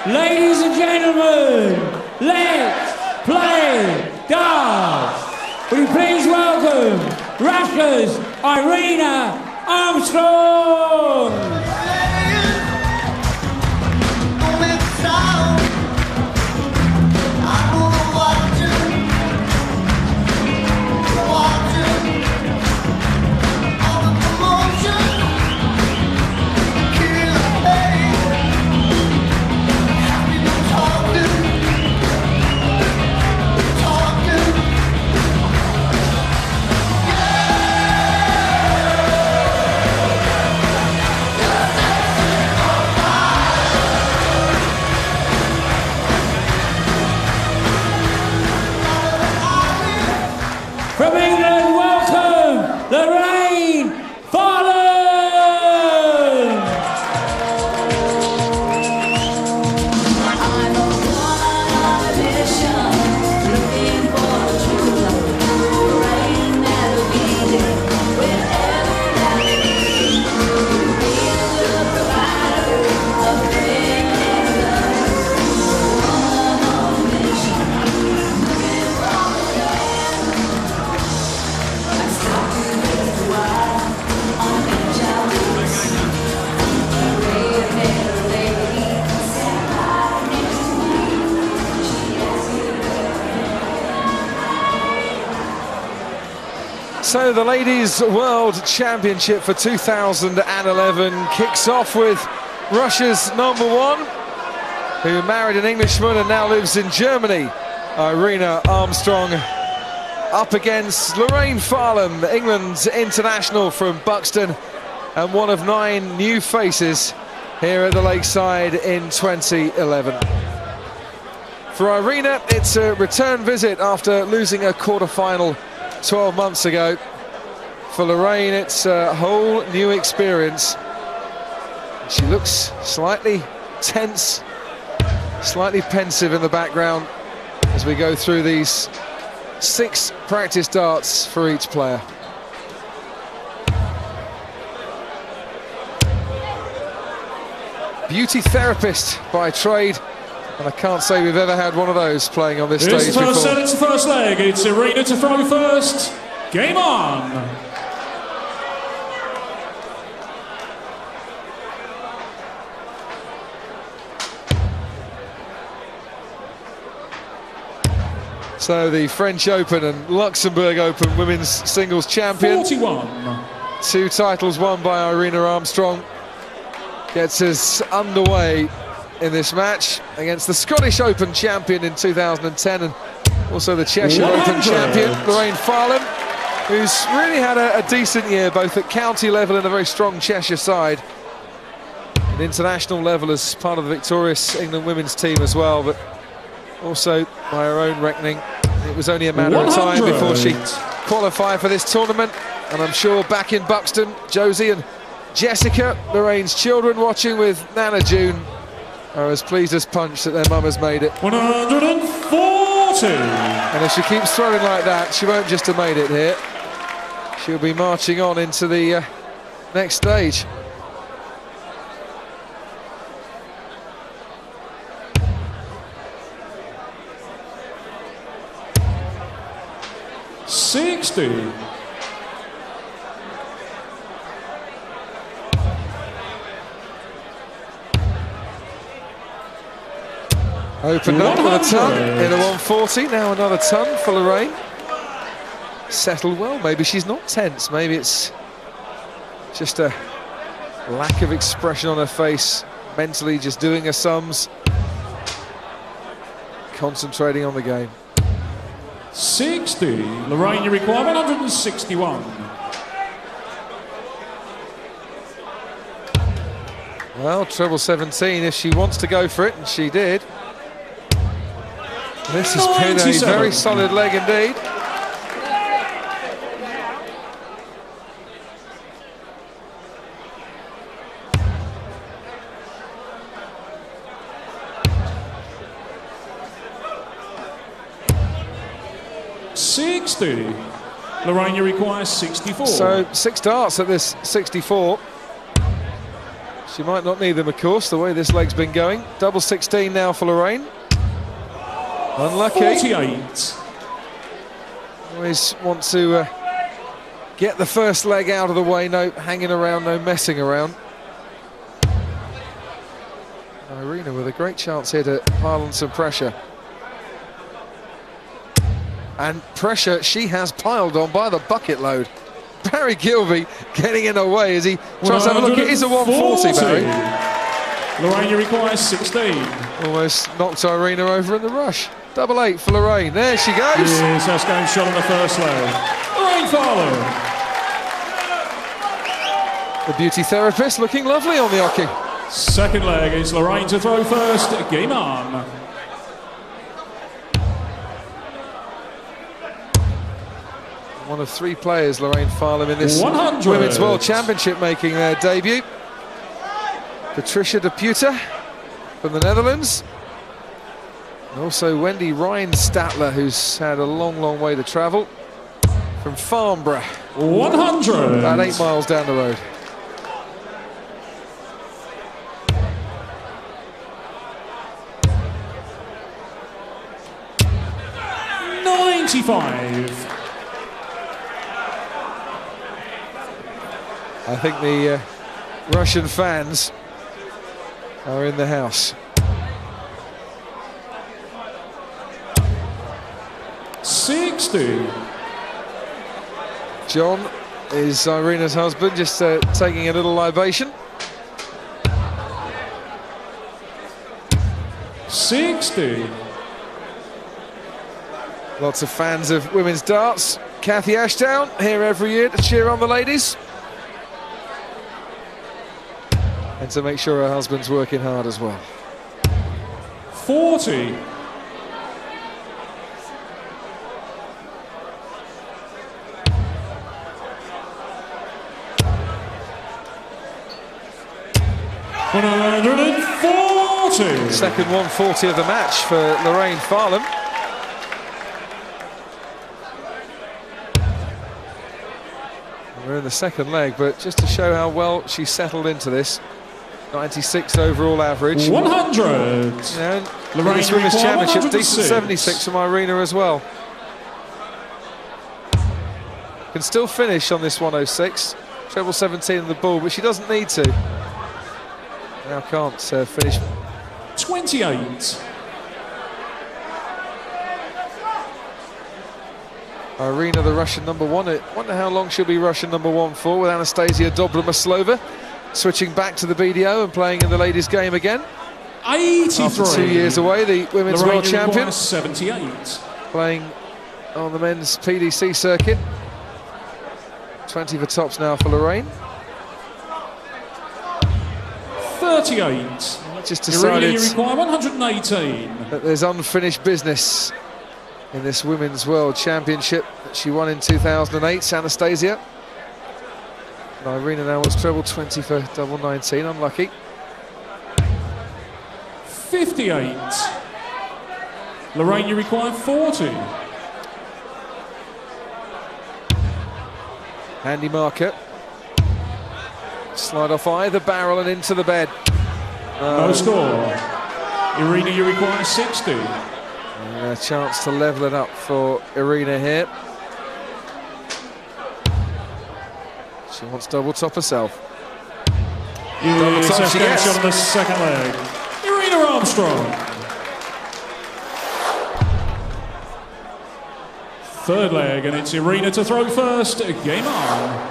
Ladies and gentlemen, let's play darts. Will you please welcome Russia's Irina Armstrong. From England, welcome, Farlam! I'm a politician, looking for a true love, rain that'll be there wherever that may be. Be the provider of pain and love, woman on a mission, looking for a I stopped to live a while on a bench out west. A red-haired lady sat right next to me. She asked me. So the Ladies World Championship for 2011 kicks off with Russia's #1, who married an Englishman and now lives in Germany, Irina Armstrong, up against Lorraine Farlam, England's international from Buxton, and one of 9 new faces here at the Lakeside in 2011. For Irina, it's a return visit after losing a quarter-final 12 months ago. For Lorraine, it's a whole new experience. She looks slightly tense, slightly pensive in the background as we go through these 6 practice darts for each player. Beauty therapist by trade, and I can't say we've ever had one of those playing on this Here's stage the first before. set, it's the first leg. It's Irina to throw first. Game on. So the French Open and Luxembourg Open women's singles champion. 41. 2 titles won by Irina Armstrong. Gets us underway in this match against the Scottish Open champion in 2010 and also the Cheshire Open champion, Lorraine Farlam, who's really had a decent year both at county level and a very strong Cheshire side. At international level as part of the victorious England women's team as well, but also by her own reckoning, it was only a matter of time before she qualified for this tournament. And I'm sure back in Buxton, Josie and Jessica, Lorraine's children, watching with Nana June, are as pleased as punch that their mum has made it. 140. And if she keeps throwing like that, she won't just have made it here. She'll be marching on into the next stage. Opened up with a ton in a 140, now another ton for Lorraine. Settled well, maybe she's not tense, maybe it's just a lack of expression on her face, mentally just doing her sums, concentrating on the game. 60. Lorraine, you require 161. Well, treble 17 if she wants to go for it, and she did. This has been a very solid leg indeed. Lorraine, you require 64. So 6 darts at this 64. She might not need them, of course, the way this leg's been going. Double 16 now for Lorraine. Unlucky. 48. Always want to get the first leg out of the way, no hanging around, no messing around. Irina with a great chance here to pile on some pressure. And pressure she has piled on by the bucket load. Barry Gilby getting in her way as he tries to have a look. It is a 140, Barry. Lorraine, you require 16. Almost knocked Irina over in the rush. Double 8 for Lorraine. There she goes. Yes, that's game shot on the first leg. Lorraine Farlam. The beauty therapist looking lovely on the hockey. Second leg is Lorraine to throw first. Game on. One of 3 players, Lorraine Farlam, in this 100. Women's World Championship making their debut. Patricia de Puter from the Netherlands. And also Wendy Ryan-Statler, who's had a long, long way to travel from Farnborough. 100. About 8 miles down the road. I think the Russian fans are in the house. 60. John is Irina's husband, just taking a little libation. 60. Lots of fans of women's darts. Kathy Ashdown here every year to cheer on the ladies. And to make sure her husband's working hard as well. 40. $140. Second 140 of the match for Lorraine Farlam. We're in the second leg, but just to show how well she settled into this. 96 overall average. 100. And Lorraine this Women's Championship, 106. decent 76 from Irina as well. Can still finish on this 106. Treble 17 in the ball, but she doesn't need to. Now can't finish. 28. Irina, the Russian number 1. I wonder how long she'll be Russian number 1 for, with Anastasia Dobromyslova switching back to the BDO and playing in the ladies' game again. 83. After 2 years away, the Women's Lorraine World Champion. 78. Playing on the men's PDC circuit. 20 for tops now for Lorraine. 38. Just decided you require 118. that there's unfinished business in this Women's World Championship that she won in 2008, Anastasia. And Irina now wants treble 20 for double 19, unlucky. 58. Lorraine, you require 40. Handy marker. Slide off either barrel and into the bed. No score. Irina, you require 60. And a chance to level it up for Irina here. She wants double top herself. Double top she gets. On the second leg. Irina Armstrong. Third leg, and it's Irina to throw first. Game on.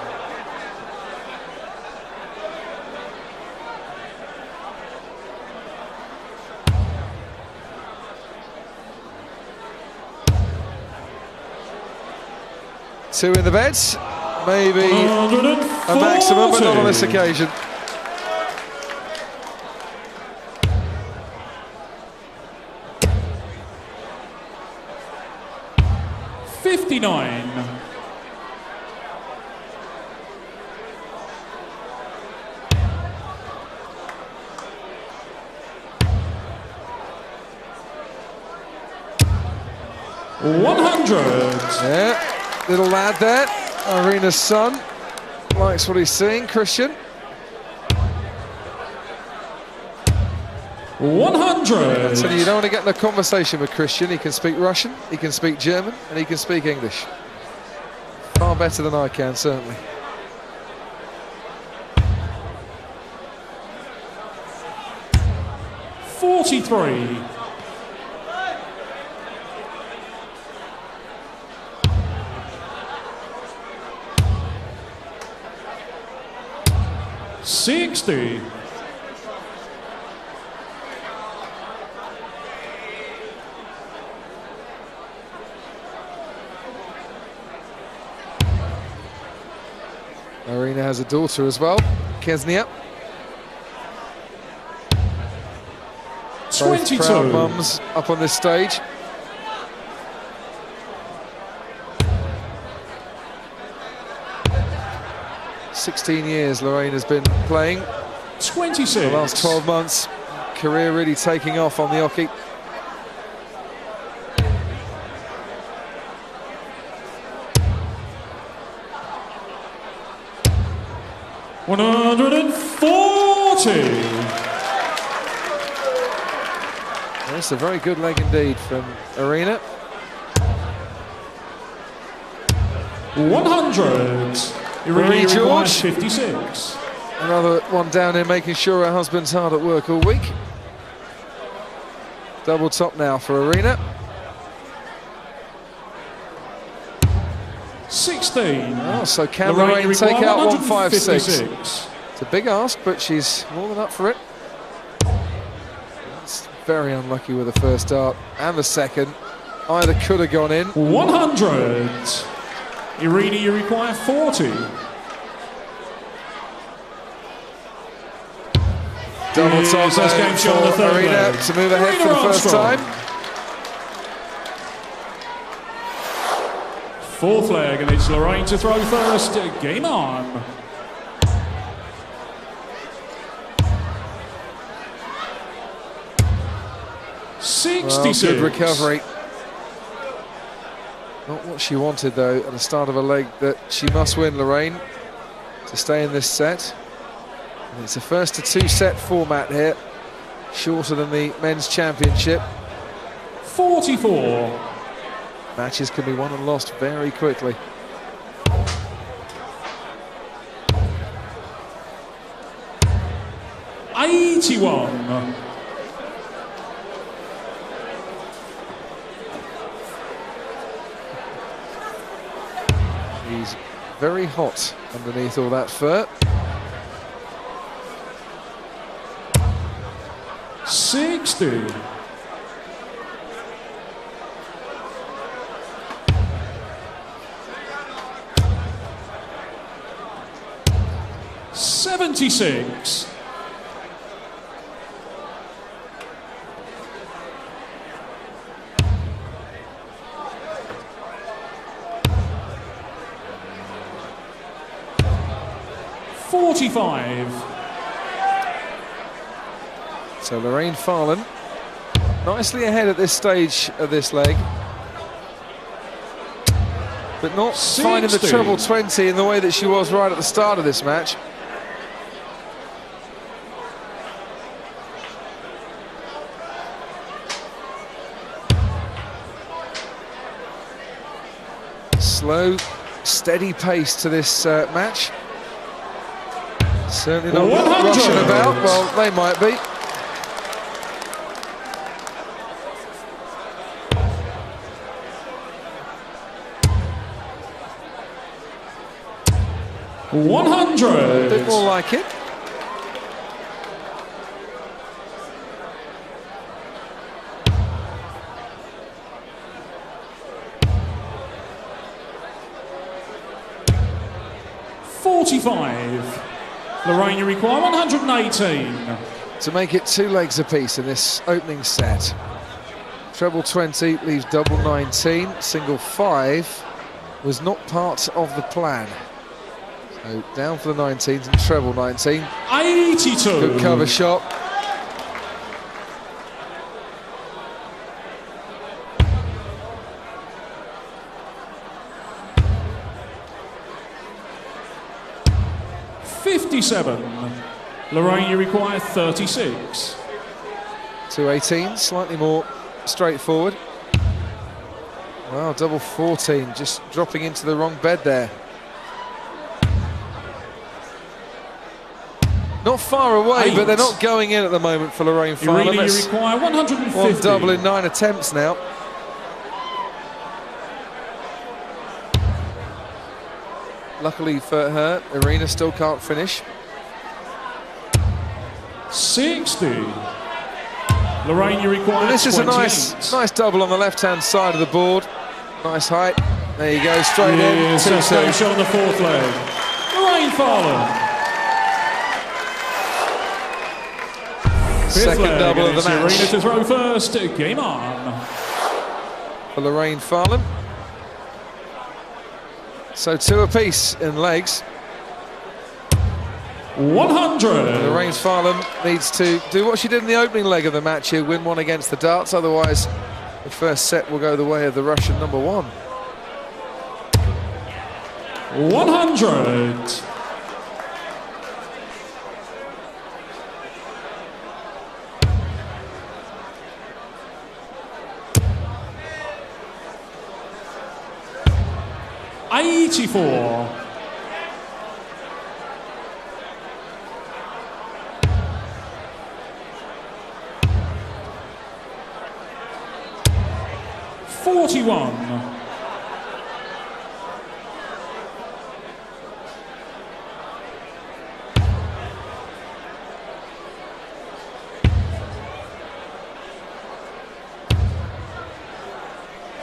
Two in the beds, maybe a maximum, but not on this occasion. $59. $100. Yeah, little lad there, Irina's son, likes what he's seeing, Christian. 100. So you don't want to get in a conversation with Christian. He can speak Russian, he can speak German, and he can speak English. Far better than I can, certainly. $43. $60. Irina has a daughter as well, Kesnia. Both 22. proud mums up on this stage. "16 years Lorraine has been playing. 26. The last 12 months, career really taking off on the hockey. $140. That's a very good leg indeed from Irina. 100. Marie George. 56. Another one down here making sure her husband's hard at work all week. Double top now for Irina. 16. Oh, so can Lorraine take out 156? 156. It's a big ask, but she's more than up for it. That's very unlucky with the first dart and the second. Either could have gone in. 100. Irina, you require 40. Double top First game shot on the for third Irina leg. to move ahead for the first Armstrong. time. Fourth leg, and it's Lorraine to throw first. Game on. Well, 66. good recovery. Not what she wanted though at the start of a leg that she must win, Lorraine, to stay in this set. And it's a first to two set format here, shorter than the men's championship. 44. Matches can be won and lost very quickly. $81. She's very hot underneath all that fur. 60. $76. $45. So Lorraine Farlam nicely ahead at this stage of this leg, but not finding the 60. treble 20 in the way that she was right at the start of this match. Slow, steady pace to this match. Certainly not 100. rushing about. Well, they might be. A 100. bit more like it. $45. Lorraine, you require 118. To make it two legs apiece in this opening set. Treble 20 leaves double 19. Single 5 was not part of the plan. So down for the 19s and treble 19. 82. Good cover shot. $57. Lorraine, you require 36. 218, slightly more straightforward. Wow, double 14, just dropping into the wrong bed there. Not far away, 8. but they're not going in at the moment for Lorraine Farlam. Irina, you require 150. One double in 9 attempts now. Luckily for her, Irina still can't finish. 60. Lorraine, you require. And this is a 28. nice double on the left-hand side of the board. Nice height. There you go, straight in. Yes, 2-2. shot on the fourth leg. Lorraine Farlam. Second double of the match Irina to throw first. Game on. for Lorraine Farlam. So 2 apiece in legs. 100. Lorraine Farlam needs to do what she did in the opening leg of the match here, win one against the darts, otherwise the first set will go the way of the Russian number 1. 100. $84. $41.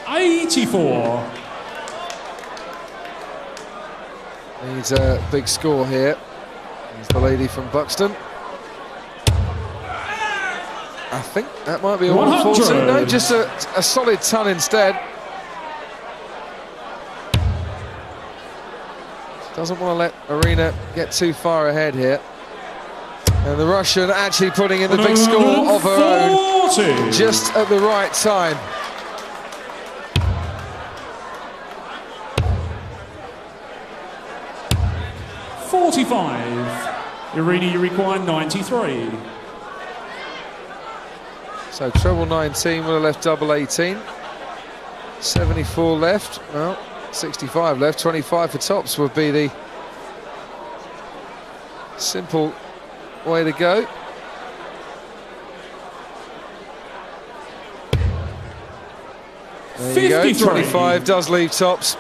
$84. Needs a big score here. There's the lady from Buxton. I think that might be a 140. No, just a solid ton instead. Doesn't want to let Irina get too far ahead here. And the Russian actually putting in the big score of her own just at the right time. $45. Irina, you require 93. So treble 19 would have left double 18. 74 left. Well, 65 left. 25 for tops would be the simple way to go. There you go. 25 does leave tops.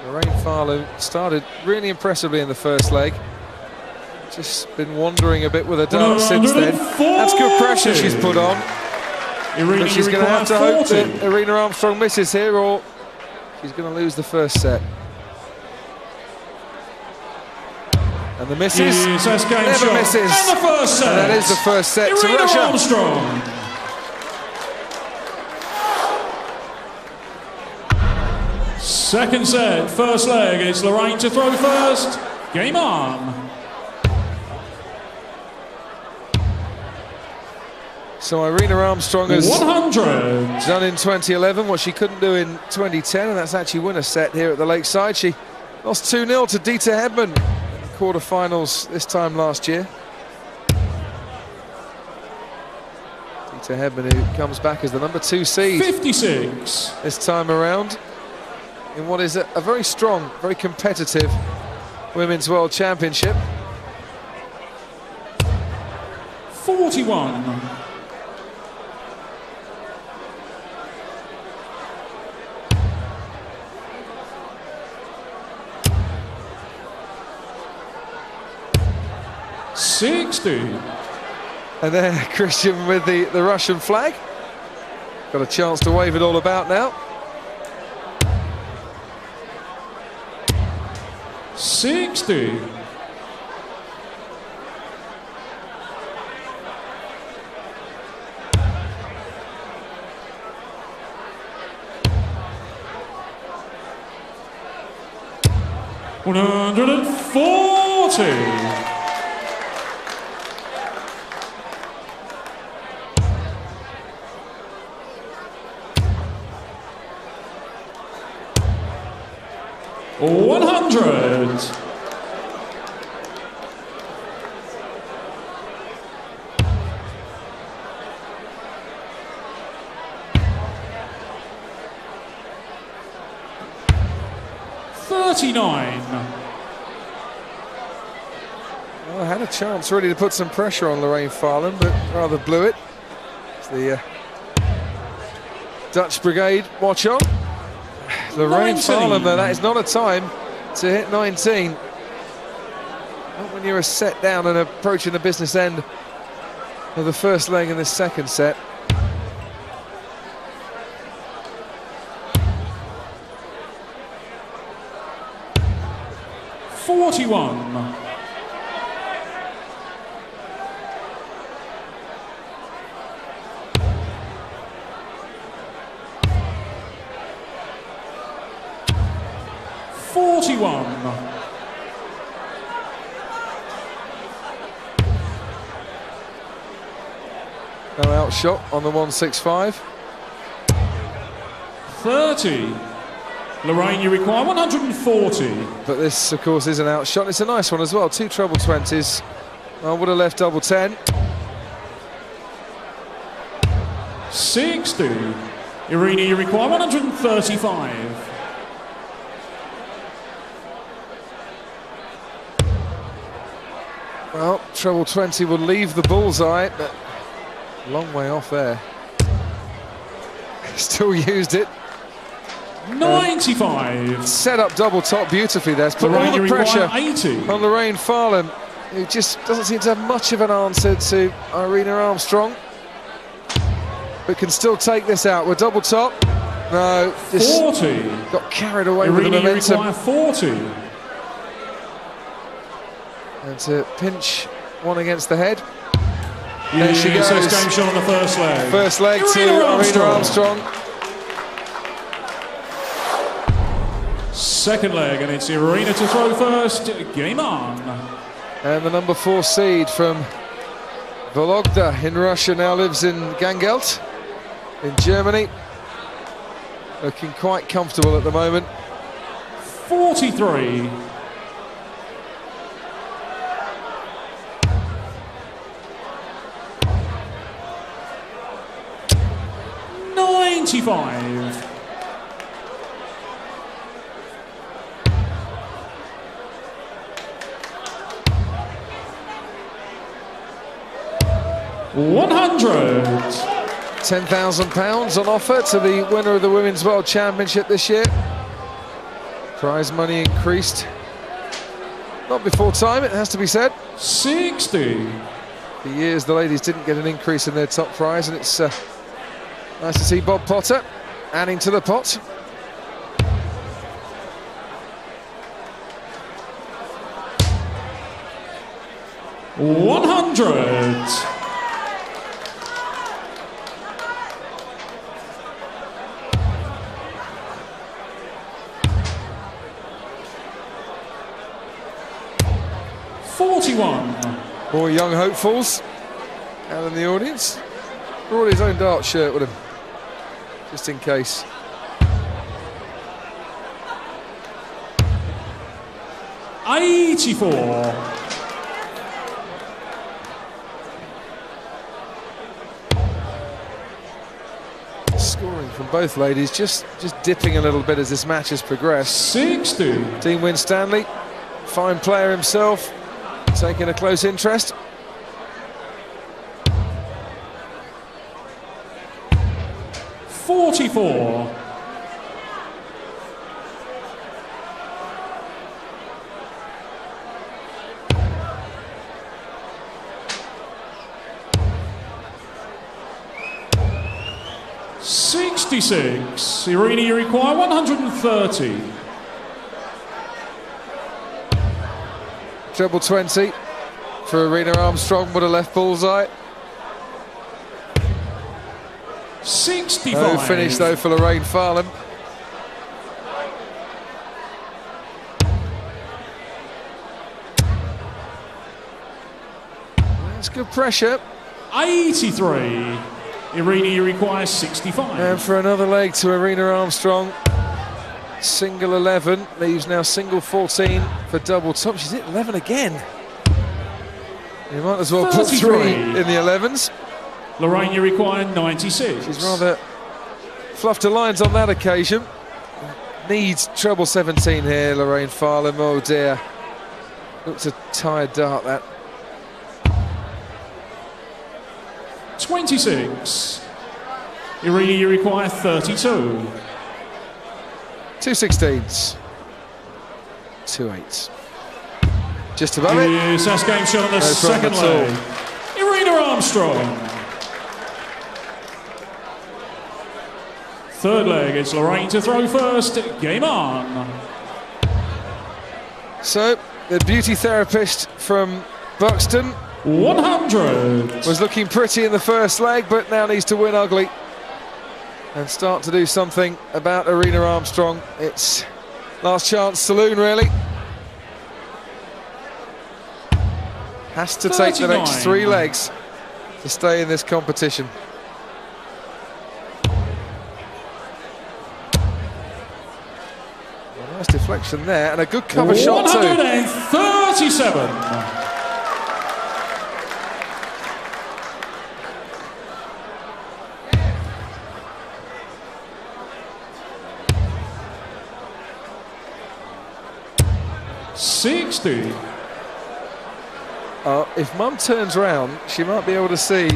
Lorraine Farlam started really impressively in the first leg. Just been wandering a bit with her dart since then. That's good pressure she's put on. Irina, but she's going to have to hope that Irina Armstrong misses here, or she's going to lose the first set. And the misses, never misses. And the first set. And that is the first set Irina to Russia. Armstrong. Second set, first leg. It's Lorraine to throw first. Game on. So Irina Armstrong has 100. done in 2011 what she couldn't do in 2010, and that's actually win a set here at the Lakeside. She lost 2-0 to Dieter Hedman in the quarterfinals this time last year. Dieter Hedman, who comes back as the number 2 seed 56. this time around in what is a very strong, very competitive Women's World Championship. 41. $60. And there, Christian with the Russian flag. Got a chance to wave it all about now. 60. $140. $100. 39. Well, I had a chance really to put some pressure on Lorraine Farlam, but rather blew it. It's the Dutch Brigade watch on. Lorraine 19. Farlam, though, that is not a time to hit 19. Not when you're a set down and approaching the business end of the first leg in the second set. $41. No outshot on the 165. 30. Lorraine, you require 140. But this, of course, is an outshot. It's a nice one as well. 2 treble 20s. I would have left double 10. 60. Irina, you require 135. Well, treble 20 will leave the bullseye, but a long way off there. Still used it. 95. Set up double top beautifully there. It's put Lorraine, all the you require pressure 80. on Lorraine Farlam, who just doesn't seem to have much of an answer to Irina Armstrong, but can still take this out. We're double top. No, just 40. got carried away with the Irina, you momentum. require 40. And to pinch one against the head. There she Yes, goes. it's game shot on the first leg. First leg to Irina Armstrong. Second leg, and it's Irina to throw first. Game on. And the number 4 seed from Vologda in Russia now lives in Gangelt in Germany. Looking quite comfortable at the moment. 43. $95. $100. £10,000 on offer to the winner of the Women's World Championship this year. Prize money increased. Not before time, it has to be said. 60. For years, the ladies didn't get an increase in their top prize, and it's nice to see Bob Potter adding to the pot. $100. $41. More young hopefuls out in the audience. Brought his own dart shirt with him, just in case. $84. Scoring from both ladies, just dipping a little bit as this match has progressed. 60. Dean Winstanley, fine player himself, taking a close interest. $44. $66. Irina, you require 130. Treble 20 for Irina Armstrong, would have left bullseye. 65. No finish though for Lorraine Farlam. That's good pressure. 83. Irina, you require 65. And for another leg to Irina Armstrong. Single 11, leaves now single 14 for double top. She's hit 11 again. You might as well put 3 in the 11s. Lorraine, you require 96. She's rather fluffed her lines on that occasion. needs treble 17 here, Lorraine Farlam. Oh dear. Looks a tired dart, that. 26. Irina, you require 32. 2 16s. 2 8s. Just above it. Yes, that's game shot on the second leg. Irina Armstrong. Third leg, it's Lorraine to throw first. Game on. So, the beauty therapist from Buxton 100. was looking pretty in the first leg, but now needs to win ugly and start to do something about Irina Armstrong. It's last chance saloon, really. Has to take the next 3 legs to stay in this competition. A nice deflection there, and a good cover shot too. 137. If Mum turns round, she might be able to see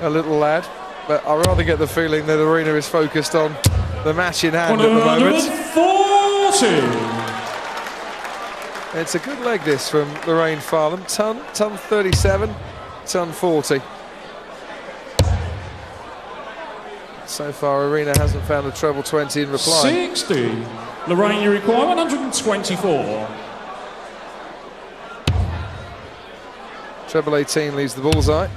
a little lad, but I rather get the feeling that Irina is focused on the match in hand at the moment. 140. It's a good leg this from Lorraine Farlam. Ton 37, ton 40. So far, Irina hasn't found a treble 20 in reply. 60. Lorraine, you require 124. Treble 18 leaves the bullseye.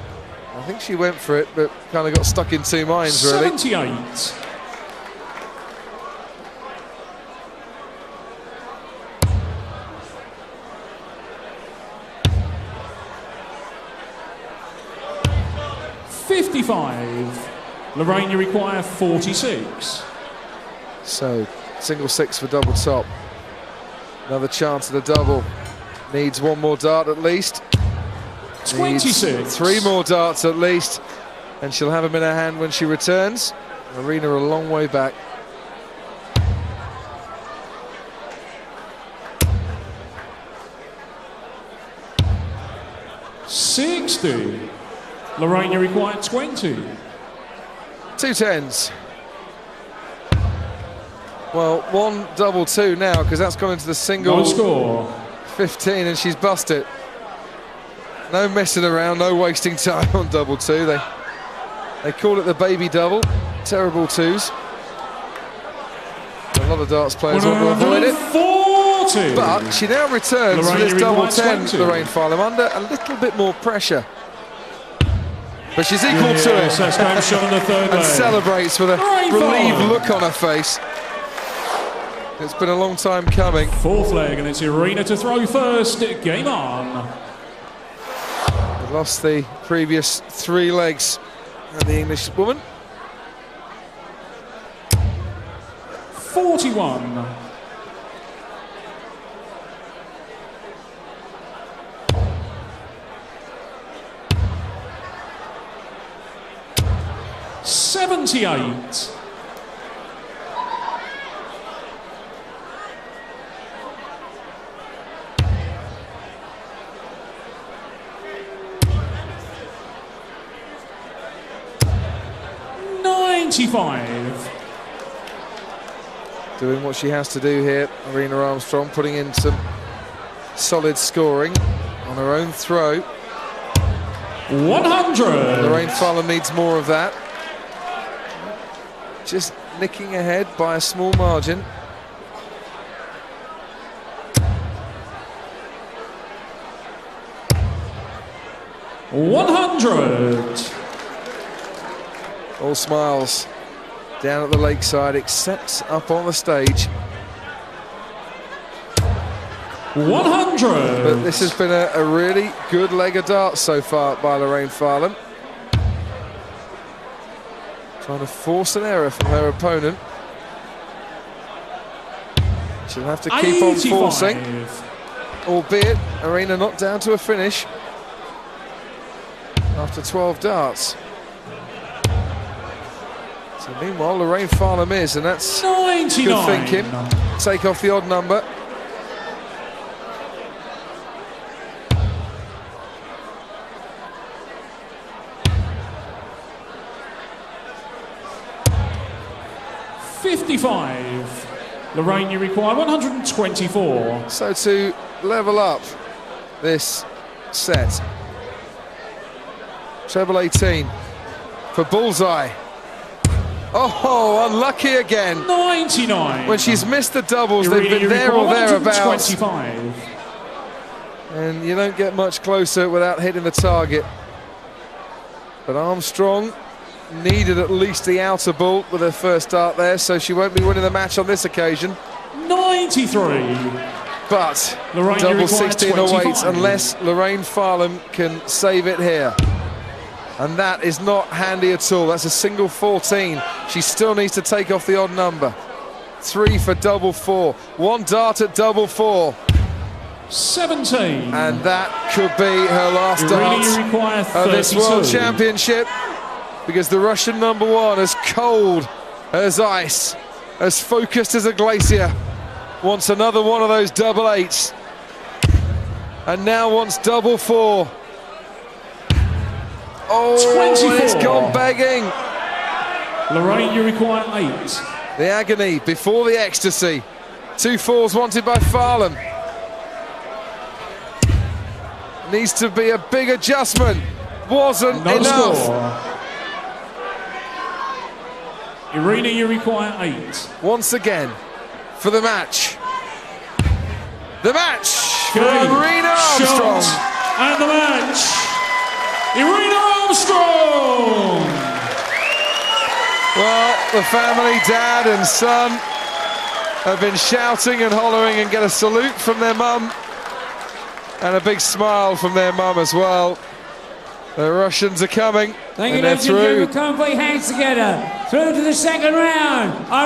I think she went for it, but kind of got stuck in 2 minds, really. 78. $55. Lorraine, you require 46. So, single 6 for double top. Another chance at a double. Needs 1 more dart at least. 26. Needs 3 more darts at least, and she'll have them in her hand when she returns. Irina a long way back. $60. Lorraine, you require 20. 2 10s. Well, 1 double 2 now, because that's gone into the single No score. 15, and she's bust it. No messing around, no wasting time on double 2. They call it the baby double. Terrible 2s. A lot of darts players want to avoid it. 40. But she now returns Lorraine, for this you double require 10, 20. Lorraine Farlam, under a little bit more pressure. But she's equal to it. That's game shot on the third And leg. celebrates with a Lorraine relieved Farlam. look on her face. It's been a long time coming. Fourth leg, and it's Irina to throw first. Game on. Lost the previous 3 legs of the English woman. 41. $78. $95. Doing what she has to do here, Irina Armstrong, putting in some solid scoring on her own throw. 100. Lorraine Farlam needs more of that. Just nicking ahead by a small margin. $100. All smiles down at the lakeside, except up on the stage. 100. But this has been a really good leg of darts so far by Lorraine Farlam. Trying to force an error from her opponent. She'll have to keep on 85. forcing, albeit Irina not down to a finish after 12 darts. So meanwhile, Lorraine Farlam is, and that's 99. good thinking. Take off the odd number. $55. Lorraine, you require 124. So to level up this set, treble 18 for bullseye. Oh, unlucky again. 99. When she's missed the doubles, they've Irina, been you there require or thereabouts. 125. And you don't get much closer without hitting the target. But Armstrong needed at least the outer ball with her first start there, so she won't be winning the match on this occasion. 93. But Lorraine, you double require 16 08 25. unless Lorraine Farlam can save it here. And that is not handy at all. That's a single 14. She still needs to take off the odd number. 3 for double 4. 1 dart at double 4. 17. And that could be her last Irina, you dart require of 32. this World Championship, because the Russian number 1, as cold as ice, as focused as a glacier, wants another one of those double 8s, and now wants double 4. Oh, 24. it's gone begging. Lorraine, you require 8. The agony before the ecstasy. 2 4s wanted by Farlam. Needs to be a big adjustment. Wasn't No enough. score. Irina, you require 8. Once again for the match. The match for Game, Irina Armstrong. shot, and the match. Irina Armstrong. Well, the family, dad and son, have been shouting and hollering and get a salute from their mum and a big smile from their mum as well. The Russians are coming. Thank you, and they're ladies and through. gentlemen. Come put your hands together. Through to the second round.